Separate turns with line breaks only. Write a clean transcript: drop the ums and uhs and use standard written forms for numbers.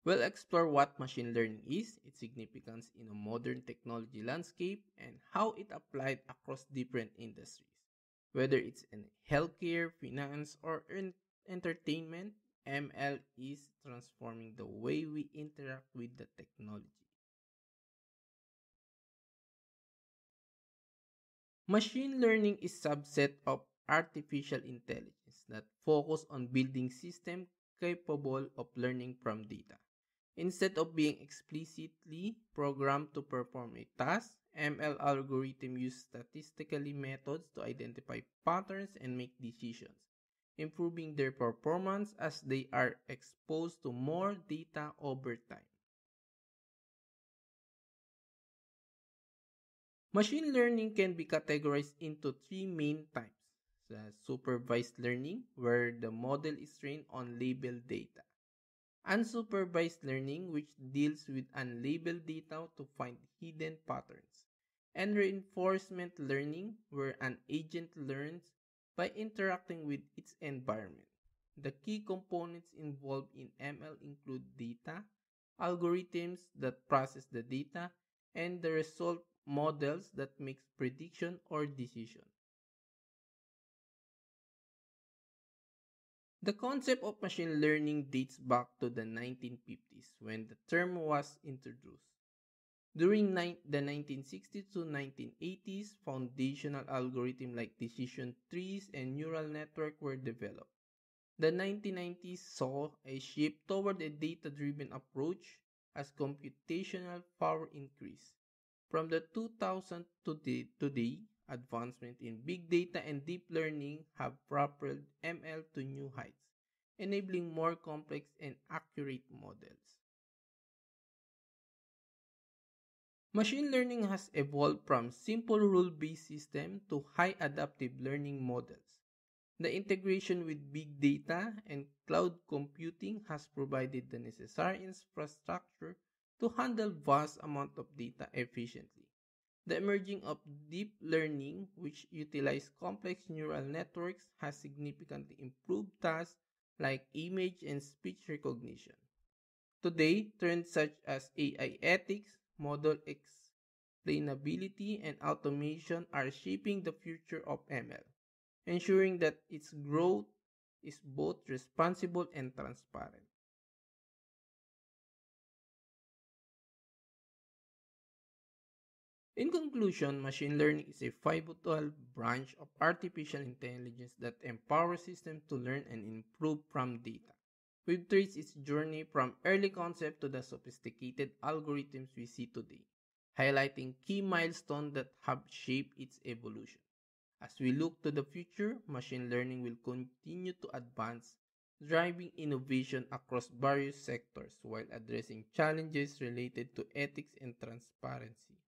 We'll explore what machine learning is, its significance in a modern technology landscape, and how it applied across different industries. Whether it's in healthcare, finance, or entertainment, ML is transforming the way we interact with the technology. Machine learning is subset of artificial intelligence that focus on building systems capable of learning from data. Instead of being explicitly programmed to perform a task, ML algorithms use statistically methods to identify patterns and make decisions, improving their performance as they are exposed to more data over time. Machine learning can be categorized into three main types. Supervised learning, where the model is trained on labeled data. Unsupervised learning, which deals with unlabeled data to find hidden patterns. And reinforcement learning, where an agent learns by interacting with its environment. The key components involved in ML include data, algorithms that process the data, and the result models that makes prediction or decision. The concept of machine learning dates back to the 1950s when the term was introduced. During the 1960s to 1980s, foundational algorithms like decision trees and neural network were developed. The 1990s saw a shift toward a data-driven approach as computational power increased. From the 2000s to today, advancement in big data and deep learning have propelled ML to new heights, enabling more complex and accurate models. Machine learning has evolved from simple rule-based system to high adaptive learning models. The integration with big data and cloud computing has provided the necessary infrastructure to handle vast amounts of data efficiently. The emerging of deep learning, which utilize complex neural networks, has significantly improved tasks like image and speech recognition. Today, trends such as AI ethics, model explainability, and automation are shaping the future of ML, ensuring that its growth is both responsible and transparent. In conclusion, machine learning is a pivotal branch of artificial intelligence that empowers systems to learn and improve from data. We've traced its journey from early concept to the sophisticated algorithms we see today, highlighting key milestones that have shaped its evolution. As we look to the future, machine learning will continue to advance, driving innovation across various sectors while addressing challenges related to ethics and transparency.